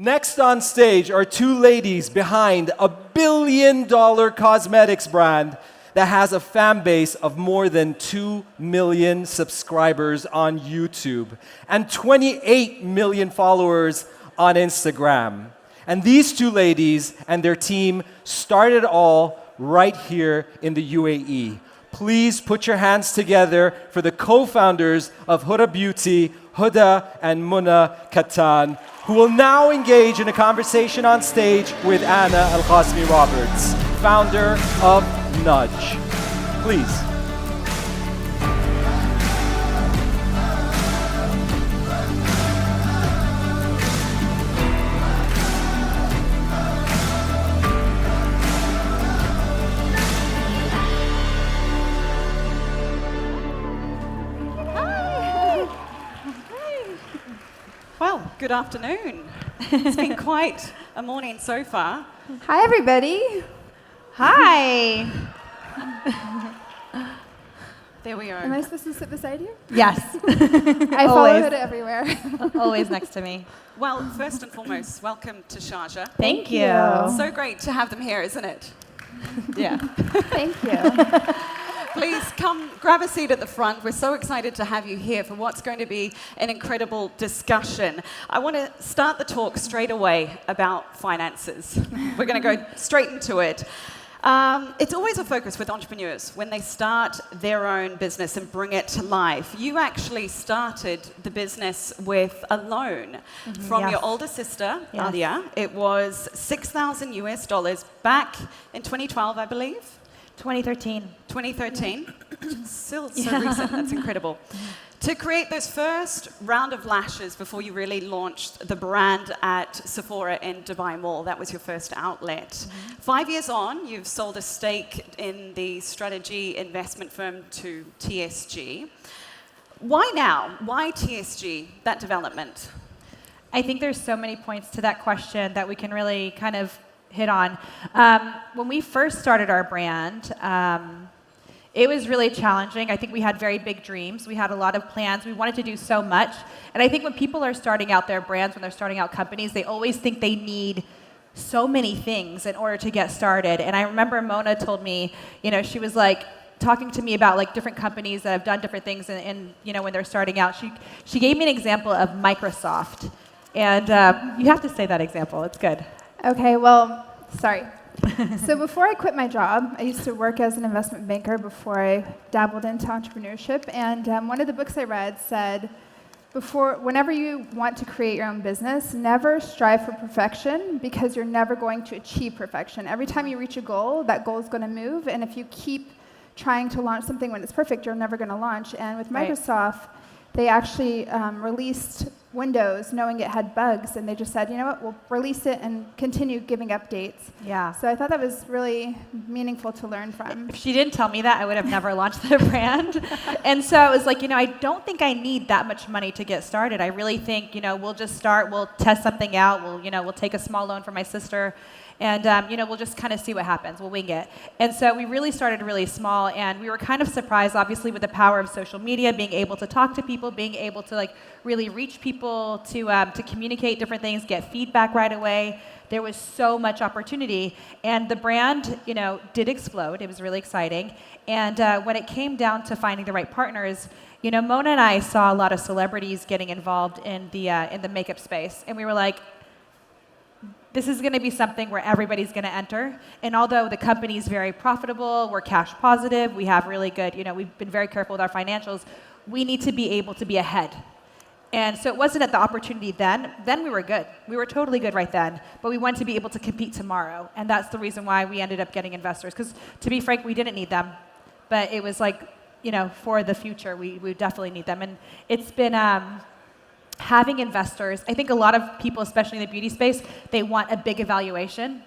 Next on stage are two ladies behind a billion-dollar cosmetics brand that has a fan base of more than 2 million subscribers on YouTube and 28 million followers on Instagram. And these two ladies and their team started all right here in the UAE. Please put your hands together for the co-founders of Huda Beauty, Huda and Muna Kattan, who will now engage in a conversation on stage with Anna Al-Qasmi Roberts, founder of Nudge. Please. Well, good afternoon. It's been quite a morning so far. Hi, everybody. Hi. There we are. Am I supposed to sit beside you? Yes. I follow it everywhere. Always next to me. Well, first and foremost, welcome to Sharjah. Thank you. So great to have them here, isn't it? Yeah. Thank you. Please come grab a seat at the front. We're so excited to have you here for what's going to be an incredible discussion. I want to start the talk straight away about finances. We're going to go straight into it. It's always a focus with entrepreneurs when they start their own business and bring it to life. You actually started the business with a loan from your older sister, Alia. It was $6,000 back in 2012, I believe. 2013. 2013. Still so recent. That's incredible. To create those first round of lashes before you really launched the brand at Sephora in Dubai Mall. That was your first outlet. 5 years on, you've sold a stake in the strategy investment firm to TSG. Why now? Why TSG, that development? I think there's so many points to that question that we can really kind of hit on. When we first started our brand, it was really challenging. I think we had very big dreams. We had a lot of plans. We wanted to do so much. And I think when people are starting out their brands, when they're starting out companies, they always think they need so many things in order to get started. And I remember Mona told me, she was like talking to me about like different companies that have done different things and when they're starting out. She gave me an example of Microsoft. And you have to say that example. It's good. Okay, well, sorry. So before I quit my job, I used to work as an investment banker before I dabbled into entrepreneurship. And one of the books I read said, whenever you want to create your own business, never strive for perfection because you're never going to achieve perfection. Every time you reach a goal, that goal is going to move. And if you keep trying to launch something when it's perfect, you're never going to launch. And with Microsoft, they actually released Windows knowing it had bugs, and they just said, you know what, we'll release it and continue giving updates. Yeah. So I thought that was really meaningful to learn from. If she didn't tell me that, I would have never launched the brand. And so I was like, I don't think I need that much money to get started. I really think, we'll just start, we'll test something out, we'll take a small loan from my sister, and we'll just kind of see what happens. We'll wing it. And so we really started really small, and we were kind of surprised, obviously, with the power of social media, being able to talk to people, being able to really reach people, to communicate different things, get feedback right away. There was so much opportunity, and the brand, did explode. It was really exciting. And when it came down to finding the right partners, Mona and I saw a lot of celebrities getting involved in the makeup space, and we were like, this is going to be something where everybody's going to enter. And although the company is very profitable, we're cash positive, we have really good, we've been very careful with our financials, we need to be able to be ahead. And so it wasn't at the opportunity then. Then we were good. We were totally good right then. But we wanted to be able to compete tomorrow. And that's the reason why we ended up getting investors. Because to be frank, we didn't need them. But it was like, for the future, we definitely need them. And it's been having investors. I think a lot of people, especially in the beauty space, they want a big evaluation.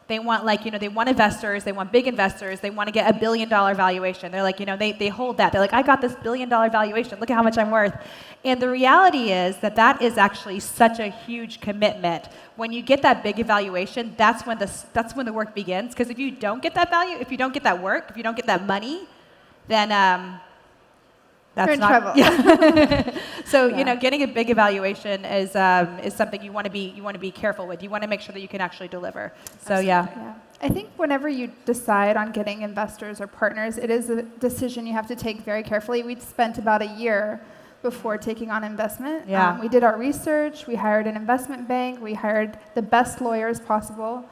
They want they want investors, they want big investors, they want to get $1 billion valuation. They're like, they hold that. They're like, I got this $1 billion valuation, look at how much I'm worth. And the reality is that is actually such a huge commitment. When you get that big evaluation, that's when the work begins. Because if you don't get that value, if you don't get that work, if you don't get that money, then You're in trouble. Yeah. So getting a big evaluation is something you want to be careful with. You want to make sure that you can actually deliver. So Yeah. I think whenever you decide on getting investors or partners, it is a decision you have to take very carefully. We spent about a year before taking on investment. Yeah. We did our research. We hired an investment bank. We hired the best lawyers possible.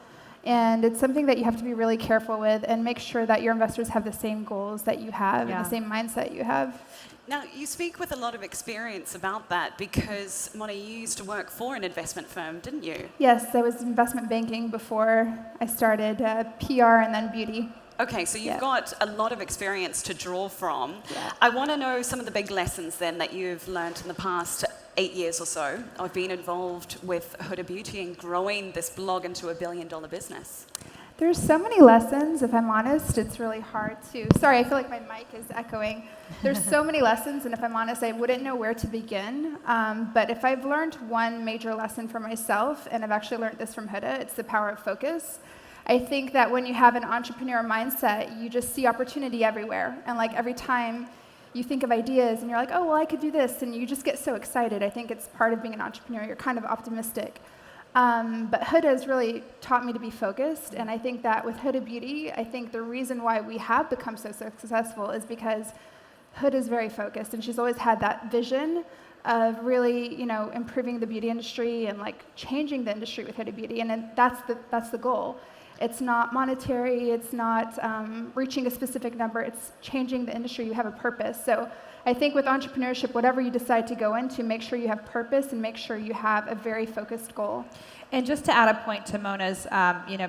And it's something that you have to be really careful with and make sure that your investors have the same goals that you have and the same mindset you have. Now, you speak with a lot of experience about that because, Moni, you used to work for an investment firm, didn't you? Yes, I was investment banking before I started PR and then beauty. Okay, so you've got a lot of experience to draw from. Yeah. I want to know some of the big lessons then that you've learned in the past 8 years or so of being involved with Huda Beauty and growing this blog into $1 billion business. There's so many lessons, if I'm honest, it's really hard to... Sorry, I feel like my mic is echoing. There's so many lessons, and if I'm honest, I wouldn't know where to begin. But if I've learned one major lesson for myself, and I've actually learned this from Huda, it's the power of focus. I think that when you have an entrepreneur mindset, you just see opportunity everywhere. And like every time you think of ideas and you're like, oh, well, I could do this, and you just get so excited. I think it's part of being an entrepreneur. You're kind of optimistic. But Huda has really taught me to be focused, and I think that with Huda Beauty, I think the reason why we have become so successful is because Huda is very focused, and she's always had that vision of really, improving the beauty industry and like changing the industry with Huda Beauty, and that's the goal. It's not monetary, it's not reaching a specific number, it's changing the industry. You have a purpose. So I think with entrepreneurship, whatever you decide to go into, make sure you have purpose and make sure you have a very focused goal. And just to add a point to Mona's,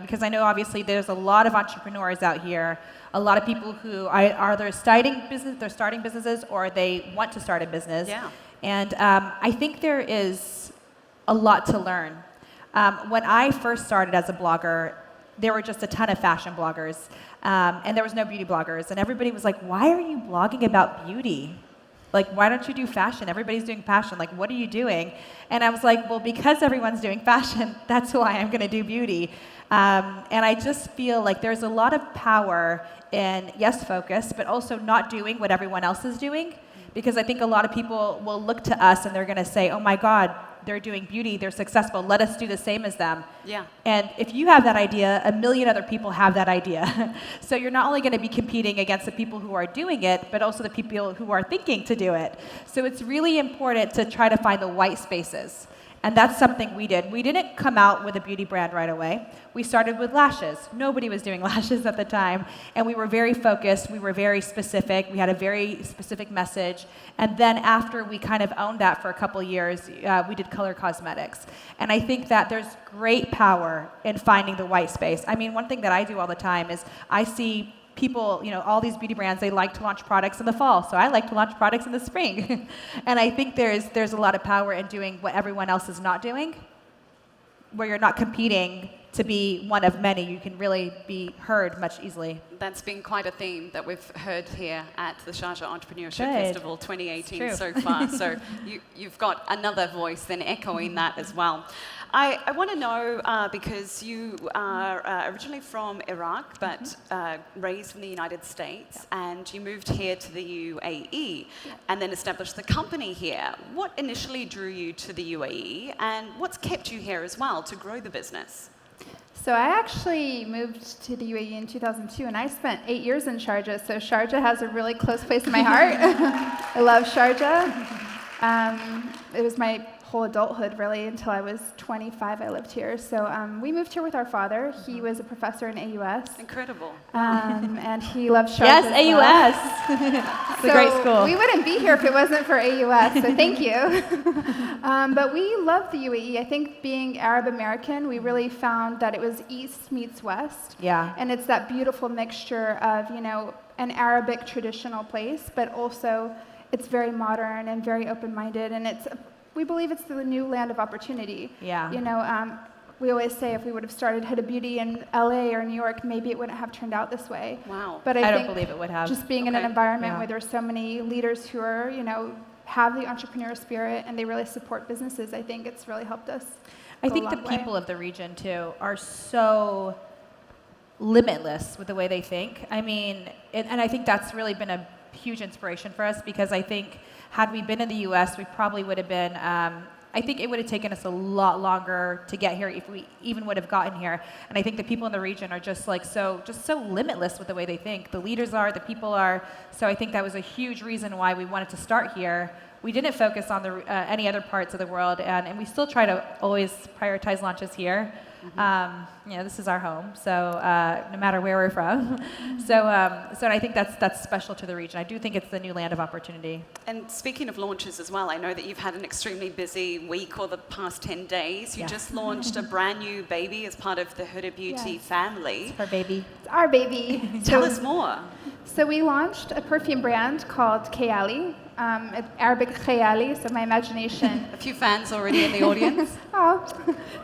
because I know obviously there's a lot of entrepreneurs out here, a lot of people who are they're starting businesses or they want to start a business. Yeah. And I think there is a lot to learn. When I first started as a blogger, there were just a ton of fashion bloggers, and there was no beauty bloggers. And everybody was like, why are you blogging about beauty? Like, why don't you do fashion? Everybody's doing fashion. Like, what are you doing? And I was like, well, because everyone's doing fashion, that's why I'm going to do beauty. And I just feel like there's a lot of power in, yes, focus, but also not doing what everyone else is doing. Because I think a lot of people will look to us and they're going to say, oh my God, they're doing beauty, they're successful, let us do the same as them. Yeah. And if you have that idea, a million other people have that idea. So you're not only going to be competing against the people who are doing it, but also the people who are thinking to do it. So it's really important to try to find the white spaces. And that's something we did. We didn't come out with a beauty brand right away. We started with lashes. Nobody was doing lashes at the time. And we were very focused. We were very specific. We had a very specific message. And then after we kind of owned that for a couple years, we did color cosmetics. And I think that there's great power in finding the white space. I mean, one thing that I do all the time is I see people, all these beauty brands, they like to launch products in the fall. So I like to launch products in the spring. And I think there's a lot of power in doing what everyone else is not doing, where you're not competing to be one of many. You can really be heard much easily. That's been quite a theme that we've heard here at the Sharjah Entrepreneurship Good. Festival 2018 so far. So you've got another voice then echoing that as well. I want to know, because you are originally from Iraq, but raised in the United States, and you moved here to the UAE and then established the company here. What initially drew you to the UAE, and what's kept you here as well to grow the business? So I actually moved to the UAE in 2002, and I spent 8 years in Sharjah. So Sharjah has a really close place in my heart. I love Sharjah. It was my whole adulthood, really, until I was 25. I lived here. So we moved here with our father. He was a professor in AUS. Incredible. And he loved Sharjah. Yes, as AUS. well. It's a great school. We wouldn't be here if it wasn't for AUS, so thank you. But we love the UAE. I think being Arab American, we really found that it was East meets West. Yeah. And it's that beautiful mixture of, an Arabic traditional place, but also it's very modern and very open-minded, and we believe it's the new land of opportunity. Yeah. We always say if we would have started Huda Beauty in LA or New York, maybe it wouldn't have turned out this way. Wow. But I think don't believe it would have. Just being in an environment Yeah. where there's so many leaders who are, have the entrepreneur spirit and they really support businesses, I think it's really helped us. I go a think the long way. people of the region, too, are so limitless with the way they think. I mean, and I think that's really been a huge inspiration for us, because I think had we been in the US, we probably would have been, I think it would have taken us a lot longer to get here if we even would have gotten here. And I think the people in the region are just so limitless with the way they think. The leaders are, the people are. So I think that was a huge reason why we wanted to start here. We didn't focus on any other parts of the world, and we still try to always prioritize launches here. This is our home, so no matter where we're from. So I think that's special to the region. I do think it's the new land of opportunity. And speaking of launches as well, I know that you've had an extremely busy week or the past 10 days. You just launched a brand new baby as part of the Huda Beauty family. It's our baby. It's our baby. Tell us more. So we launched a perfume brand called Khayali, Arabic Khayali, so my imagination. A few fans already in the audience. Oh,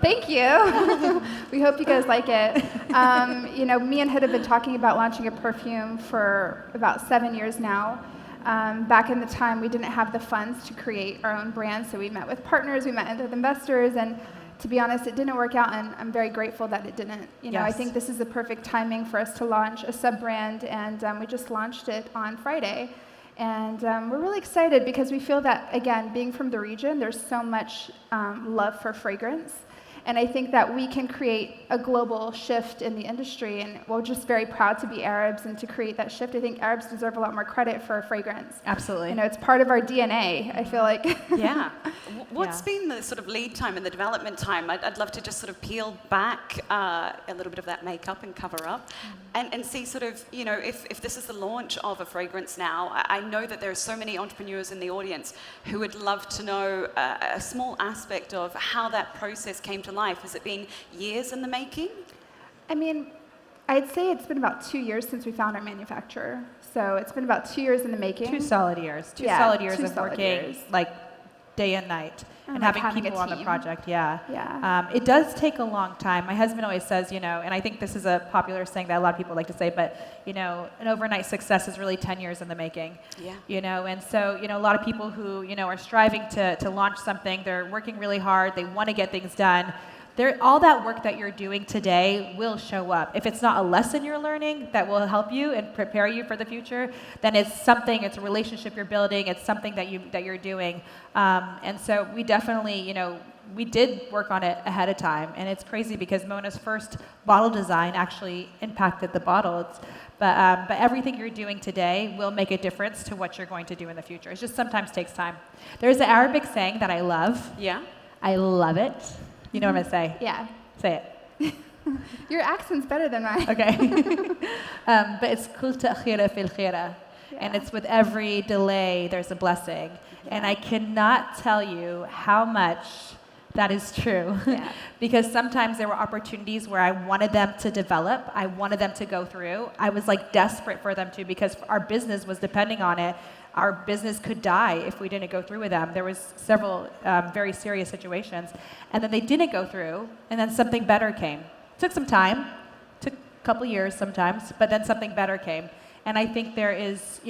thank you. We hope you guys like it. Me and Huda have been talking about launching a perfume for about 7 years now. Back in the time, we didn't have the funds to create our own brand, so we met with partners, we met with investors, and to be honest, it didn't work out, and I'm very grateful that it didn't. I think this is the perfect timing for us to launch a sub-brand, and we just launched it on Friday. And we're really excited because we feel that, again, being from the region, there's so much love for fragrance. And I think that we can create a global shift in the industry, and we're just very proud to be Arabs and to create that shift. I think Arabs deserve a lot more credit for fragrance. Absolutely. It's part of our DNA, I feel like. Yeah. What's been the sort of lead time and the development time? I'd love to just sort of peel back a little bit of that makeup and cover up and see sort of, if this is the launch of a fragrance now, I know that there are so many entrepreneurs in the audience who would love to know a small aspect of how that process came to life. Has it been years in the making? I mean, I'd say it's been about 2 years since we found our manufacturer. So it's been about 2 years in the making. 2 solid years. Two Yeah, solid years 2 of solid working years. like day and night and like having having people a on the team. project. Yeah. Yeah. It does take a long time. My husband always says, and I think this is a popular saying that a lot of people like to say, but an overnight success is really 10 years in the making. Yeah. And so a lot of people who are striving to launch something, they're working really hard. They want to get things done. All that work that you're doing today will show up. If it's not a lesson you're learning that will help you and prepare you for the future, then it's a relationship you're building, it's something that you're doing. And so we definitely, we did work on it ahead of time. And it's crazy because Mona's first bottle design actually impacted the bottle. But everything you're doing today will make a difference to what you're going to do in the future. It just sometimes takes time. There's an Arabic saying that I love. Yeah. I love it. You know what I'm going to say? Yeah. Say it. Your accent's better than mine. Okay. But it's kul ta'khira fil khira. And it's with every delay, there's a blessing. And I cannot tell you how much that is true. Yeah. Because sometimes there were opportunities where I wanted them to develop. I wanted them to go through. I was desperate for them to, because our business was depending on it. Our business could die if we didn't go through with them. There was several very serious situations. And then they didn't go through, and then something better came. Took some time, took a couple years sometimes, but then something better came. And I think there is,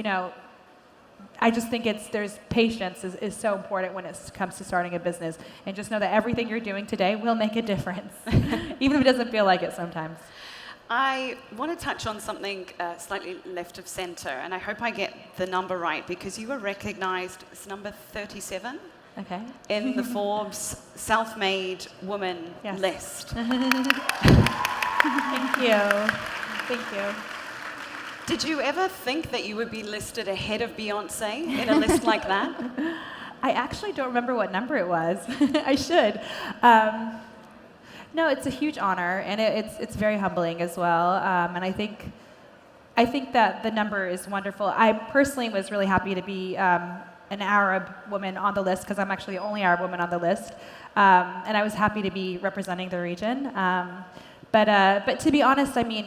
I just think there's patience is so important when it comes to starting a business. And just know that everything you're doing today will make a difference, even if it doesn't feel like it sometimes. I want to touch on something slightly left of center, and I hope I get the number right, because you were recognized as number 37 in the Forbes self-made woman list. Thank you. Thank you. Did you ever think that you would be listed ahead of Beyonce in a list like that? I actually don't remember what number it was. I should. No, it's a huge honor, and it's very humbling as well. And I think that the number is wonderful. I personally was really happy to be an Arab woman on the list, because I'm actually the only Arab woman on the list. And I was happy to be representing the region. But to be honest, I mean,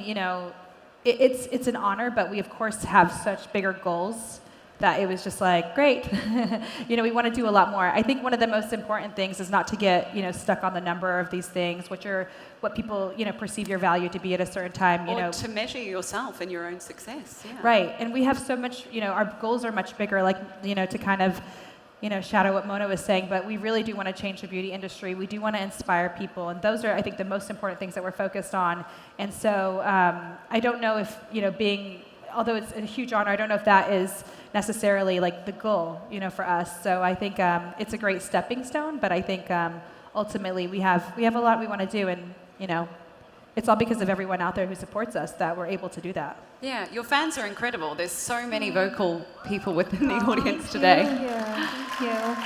it's an honor, but we of course have such bigger goals that it was just great. We want to do a lot more. I think one of the most important things is not to get, stuck on the number of these things, what people, perceive your value to be at a certain time. Or to measure yourself and your own success. Yeah. Right, and we have so much, our goals are much bigger, to kind of, shadow what Mona was saying, but we really do want to change the beauty industry. We do want to inspire people, and those are, I think, the most important things that we're focused on. And so I don't know if, being although it's a huge honor, I don't know if that is necessarily like the goal, for us. So I think it's a great stepping stone, but I think ultimately we have a lot we want to do, and it's all because of everyone out there who supports us that we're able to do that. Yeah, your fans are incredible. There's so many vocal people within the audience today. Thank you.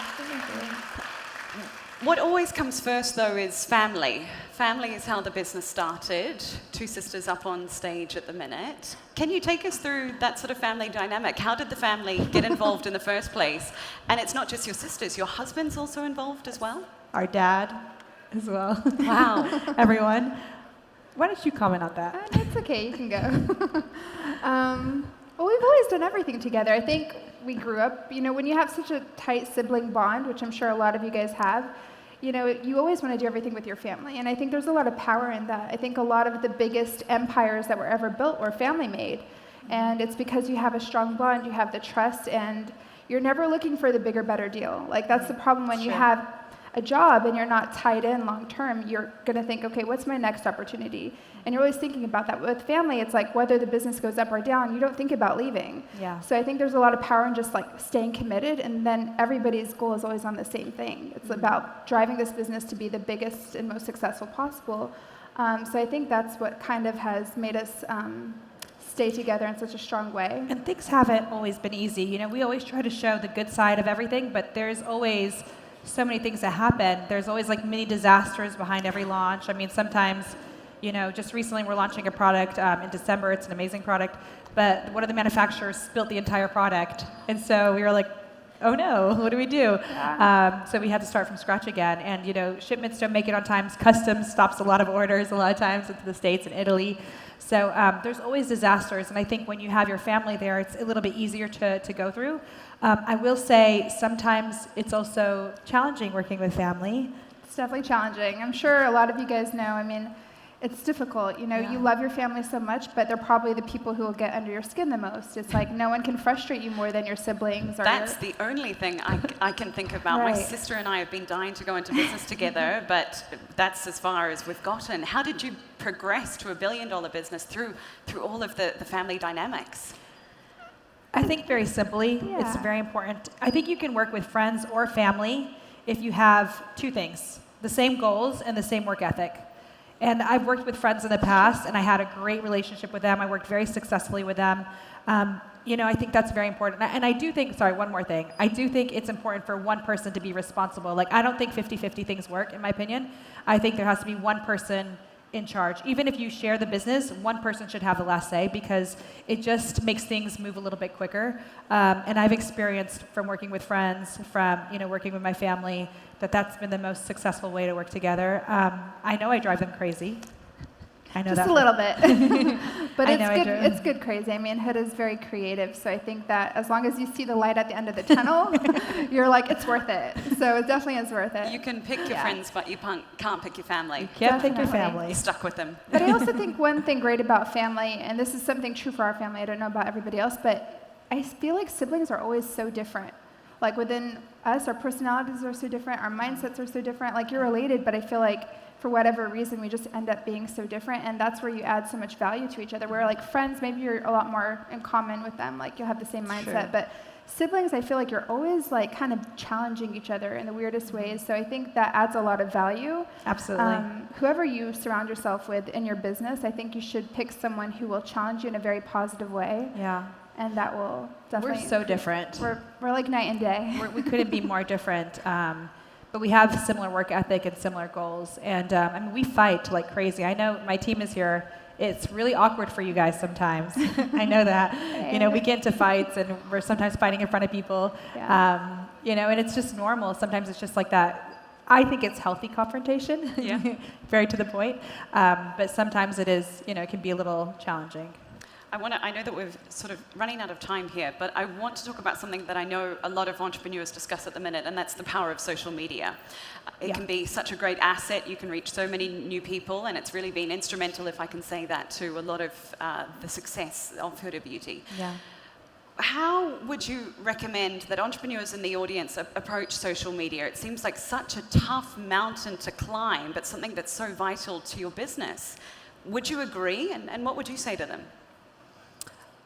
What always comes first, though, is family. Family is how the business started. Two sisters up on stage at the minute. Can you take us through that sort of family dynamic? How did the family get involved in the first place? And it's not just your sisters, your husband's also involved as well? Our dad as well. Wow. Everyone. Why don't you comment on that? It's okay, you can go. Well, we've always done everything together. I think we grew up, when you have such a tight sibling bond, which I'm sure a lot of you guys have, you always want to do everything with your family. And I think there's a lot of power in that. I think a lot of the biggest empires that were ever built were family made. And it's because you have a strong bond, you have the trust, and you're never looking for the bigger, better deal. Like, that's the problem when you have a job and you're not tied in long term. You're going to think, okay, what's my next opportunity? And you're always thinking about that. With family, it's like whether the business goes up or down, you don't think about leaving. Yeah. So I think there's a lot of power in just like staying committed, and then everybody's goal is always on the same thing. It's about driving this business to be the biggest and most successful possible. So I think that's what kind of has made us stay together in such a strong way. And things haven't always been easy. We always try to show the good side of everything, but there's always so many things that happen. There's always like mini disasters behind every launch. I mean, sometimes, just recently we're launching a product in December. It's an amazing product, but one of the manufacturers spilt the entire product. And so we were like, oh no, what do we do? Yeah. So we had to start from scratch again. And, shipments don't make it on time. Customs stops a lot of orders a lot of times into the States and Italy. So there's always disasters. And I think when you have your family there, it's a little bit easier to go through. I will say sometimes it's also challenging working with family. It's definitely challenging. I'm sure a lot of you guys know, it's difficult. You love your family so much, but they're probably the people who will get under your skin the most. It's like no one can frustrate you more than your siblings. That's the only thing I can think about. Right. My sister and I have been dying to go into business together, but that's as far as we've gotten. How did you progress to $1 billion business through all of the family dynamics? I think very simply, it's very important. I think you can work with friends or family if you have two things, the same goals and the same work ethic. And I've worked with friends in the past, and I had a great relationship with them. I worked very successfully with them. I think that's very important. And I do think, one more thing. I do think it's important for one person to be responsible. Like, I don't think 50-50 things work, in my opinion. I think there has to be one person in charge. Even if you share the business, one person should have the last say, because it just makes things move a little bit quicker. And I've experienced from working with friends, from working with my family, that's been the most successful way to work together. I know I drive them crazy. I know just that a little bit, but I it's know good. It's good crazy. Huda is very creative, so I think that as long as you see the light at the end of the tunnel, you're like, it's worth it. So it definitely is worth it. You can pick your friends, but you can't pick your family. You can't pick your Definitely. family. You're stuck with them. But I also think one thing great about family, and this is something true for our family, I don't know about everybody else, but I feel like siblings are always so different. Like within us, our personalities are so different, our mindsets are so different. Like you're related, but I feel like for whatever reason, we just end up being so different, and that's where you add so much value to each other. Where like friends, maybe you're a lot more in common with them, like you'll have the same mindset. True. But siblings, I feel like you're always like kind of challenging each other in the weirdest ways. So I think that adds a lot of value. Absolutely. Whoever you surround yourself with in your business, I think you should pick someone who will challenge you in a very positive way. Yeah. And that will definitely. We're so different. We're like night and day. We couldn't be more different. But we have similar work ethic and similar goals. And we fight like crazy. I know my team is here. It's really awkward for you guys sometimes. I know that. We get into fights, and we're sometimes fighting in front of people. Yeah. And it's just normal. Sometimes it's just like that. I think it's healthy confrontation. Yeah. Very to the point. But sometimes it is, it can be a little challenging. I know that we're sort of running out of time here, but I want to talk about something that I know a lot of entrepreneurs discuss at the minute, and that's the power of social media. It can be such a great asset. You can reach so many new people, and it's really been instrumental, if I can say that, to a lot of the success of Huda Beauty. Yeah. How would you recommend that entrepreneurs in the audience approach social media? It seems like such a tough mountain to climb, but something that's so vital to your business. Would you agree, and what would you say to them?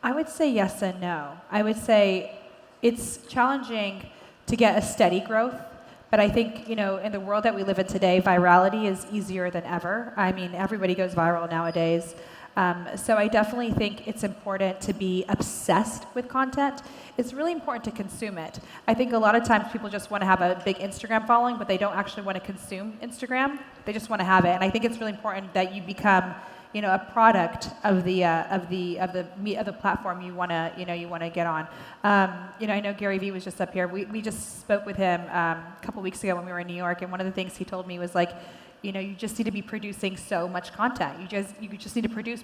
I would say yes and no. I would say it's challenging to get a steady growth, but I think, in the world that we live in today, virality is easier than ever. I mean, everybody goes viral nowadays. So I definitely think it's important to be obsessed with content. It's really important to consume it. I think a lot of times people just want to have a big Instagram following, but they don't actually want to consume Instagram. They just want to have it. And I think it's really important that you become, a product of the platform you want to get on. I know Gary Vee was just up here. We just spoke with him a couple weeks ago when we were in New York, and one of the things he told me was like, you just need to be producing so much content. You just need to produce.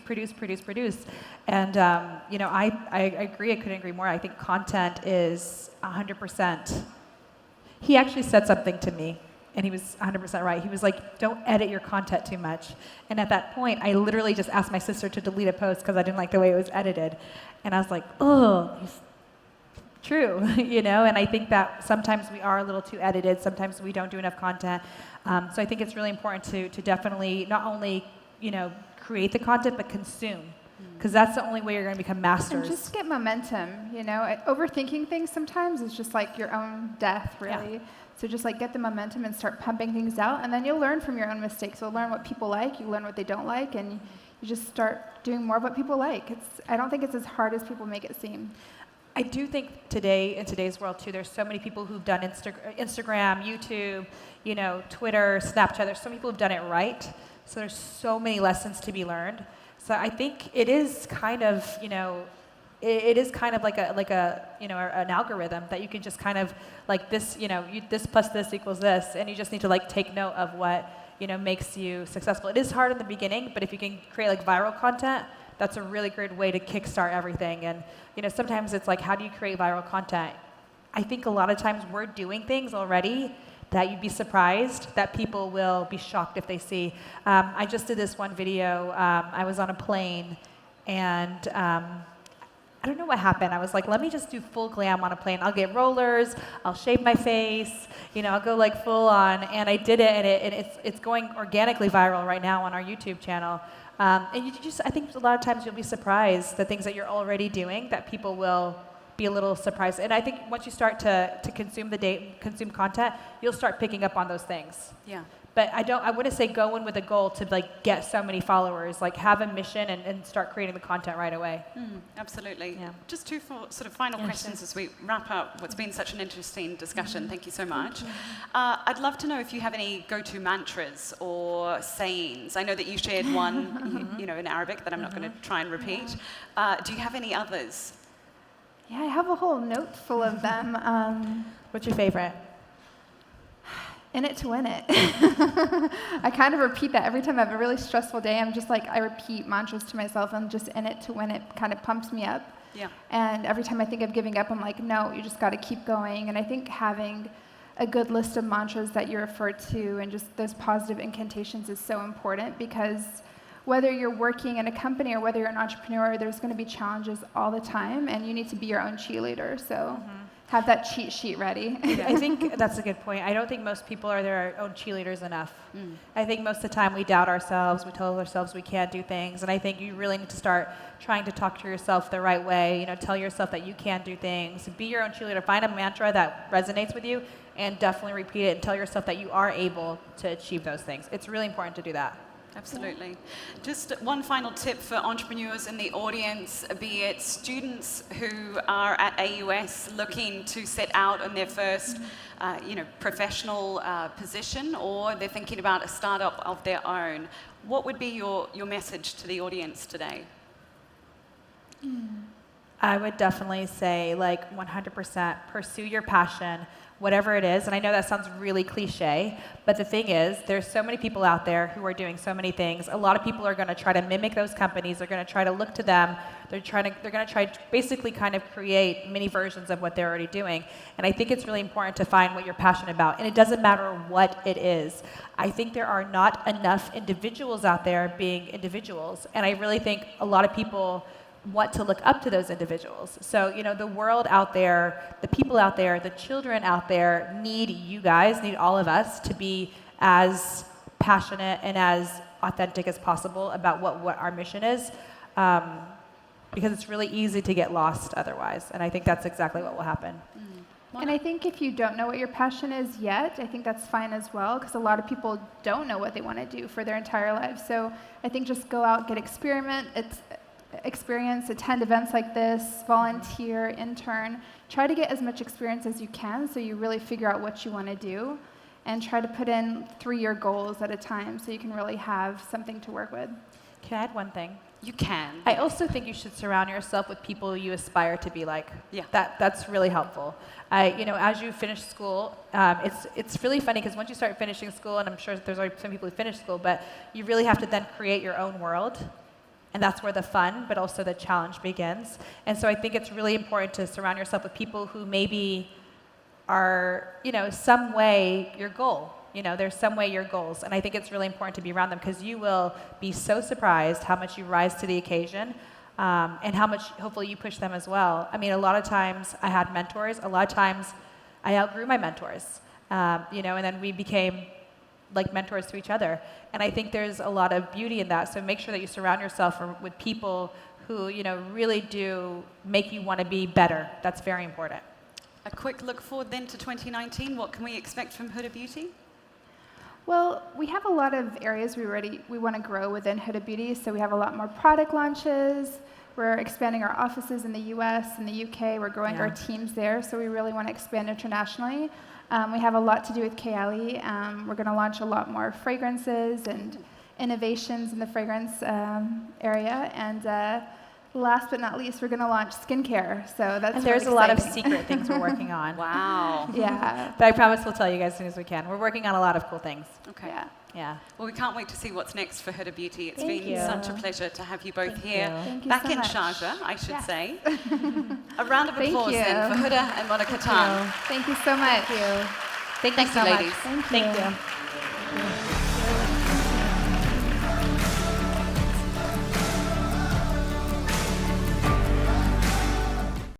And I agree. I couldn't agree more. I think content is 100%. He actually said something to me, and he was 100% right. He was like, "Don't edit your content too much." And at that point, I literally just asked my sister to delete a post because I didn't like the way it was edited. And I was like, "Oh, true," And I think that sometimes we are a little too edited. Sometimes we don't do enough content. So I think it's really important to definitely not only, create the content, but consume. Because that's the only way you're going to become masters. And just get momentum, Overthinking things sometimes is just like your own death, really. Yeah. So just like get the momentum and start pumping things out, and then you'll learn from your own mistakes. You'll learn what people like, you learn what they don't like, and you just start doing more of what people like. I don't think it's as hard as people make it seem. I do think in today's world too, there's so many people who've done Instagram, YouTube, Twitter, Snapchat. There's so many people who've done it right. So there's so many lessons to be learned. So I think it is kind of, it is kind of like an algorithm that you can just kind of like this, this plus this equals this, and you just need to like take note of what makes you successful. It is hard in the beginning, but if you can create like viral content, that's a really great way to kickstart everything. And sometimes it's like, how do you create viral content? I think a lot of times we're doing things already that you'd be surprised that people will be shocked if they see. I just did this one video. I was on a plane, and I don't know what happened. I was like, let me just do full glam on a plane. I'll get rollers, I'll shave my face, I'll go like full on. And I did it, and it's going organically viral right now on our YouTube channel. And I think a lot of times you'll be surprised the things that you're already doing that people will be a little surprised. And I think once you start to consume content, you'll start picking up on those things. Yeah. But I wouldn't say go in with a goal to like get so many followers. Like have a mission and start creating the content right away. Absolutely. Yeah. Just two sort of final questions as we wrap up what's been such an interesting discussion. Thank you so much. I'd love to know if you have any go-to mantras or sayings. I know that you shared one, in Arabic that I'm not going to try and repeat. Do you have any others? Yeah, I have a whole note full of them. What's your favorite? In it to win it. I kind of repeat that every time I have a really stressful day. I'm just like, I repeat mantras to myself, and just in it to win it kind of pumps me up. Yeah. And every time I think of giving up, I'm like, no, you just got to keep going. And I think having a good list of mantras that you refer to and just those positive incantations is so important, because whether you're working in a company or whether you're an entrepreneur, there's going to be challenges all the time, and you need to be your own cheerleader. So have that cheat sheet ready. I think that's a good point. I don't think most people are their own cheerleaders enough. I think most of the time we doubt ourselves, we tell ourselves we can't do things, and I think you really need to start trying to talk to yourself the right way, tell yourself that you can do things, be your own cheerleader, find a mantra that resonates with you, and definitely repeat it and tell yourself that you are able to achieve those things. It's really important to do that. Absolutely. Just one final tip for entrepreneurs in the audience, be it students who are at AUS looking to set out on their first professional position, or they're thinking about a startup of their own. What would be your message to the audience today? I would definitely say 100% pursue your passion, whatever it is. And I know that sounds really cliche, but the thing is, there's so many people out there who are doing so many things. A lot of people are going to try to mimic those companies. They're going to try to look to them. They're going to try to basically kind of create mini versions of what they're already doing. And I think it's really important to find what you're passionate about. And it doesn't matter what it is. I think there are not enough individuals out there being individuals. And I really think a lot of people want to look up to those individuals. So, the world out there, the people out there, the children out there need you guys, need all of us to be as passionate and as authentic as possible about what our mission is. because it's really easy to get lost otherwise. And I think that's exactly what will happen. And I think if you don't know what your passion is yet, I think that's fine as well, because a lot of people don't know what they want to do for their entire lives. So I think just go out, get experience, attend events like this, volunteer, intern. Try to get as much experience as you can so you really figure out what you want to do, and try to put in 3-year goals at a time so you can really have something to work with. Can I add one thing? You can. I also think you should surround yourself with people you aspire to be like. Yeah. That's really helpful. As you finish school, it's really funny because once you start finishing school, and I'm sure there's already some people who finish school, but you really have to then create your own world. And that's where the fun, but also the challenge begins. And so I think it's really important to surround yourself with people who maybe are, some way your goal. There's some way your goals. And I think it's really important to be around them because you will be so surprised how much you rise to the occasion, and how much, hopefully, you push them as well. I mean, a lot of times I had mentors. A lot of times I outgrew my mentors, and then we became like mentors to each other. And I think there's a lot of beauty in that. So make sure that you surround yourself with people who, really do make you want to be better. That's very important. A quick look forward then to 2019. What can we expect from Huda Beauty? Well, we have a lot of areas we want to grow within Huda Beauty. So we have a lot more product launches. We're expanding our offices in the US and the UK. We're growing our teams there. So we really want to expand internationally. We have a lot to do with Kayali. We're going to launch a lot more fragrances and innovations in the fragrance area. And last but not least, we're going to launch skincare. So that's and there's really a lot of exciting. secret things we're working on. Wow. Yeah. But I promise we'll tell you guys as soon as we can. We're working on a lot of cool things. Okay. Yeah. Yeah. Well, we can't wait to see what's next for Huda Beauty. It's Thank been you. such a pleasure to have you both Thank here. you. Thank you Back so in much. Sharjah, I should Yeah. say. A round of Thank applause you. then for Huda and Monica Tan. Thank you so much. Thank you Thank you, so much. ladies. Thank Thank you. you.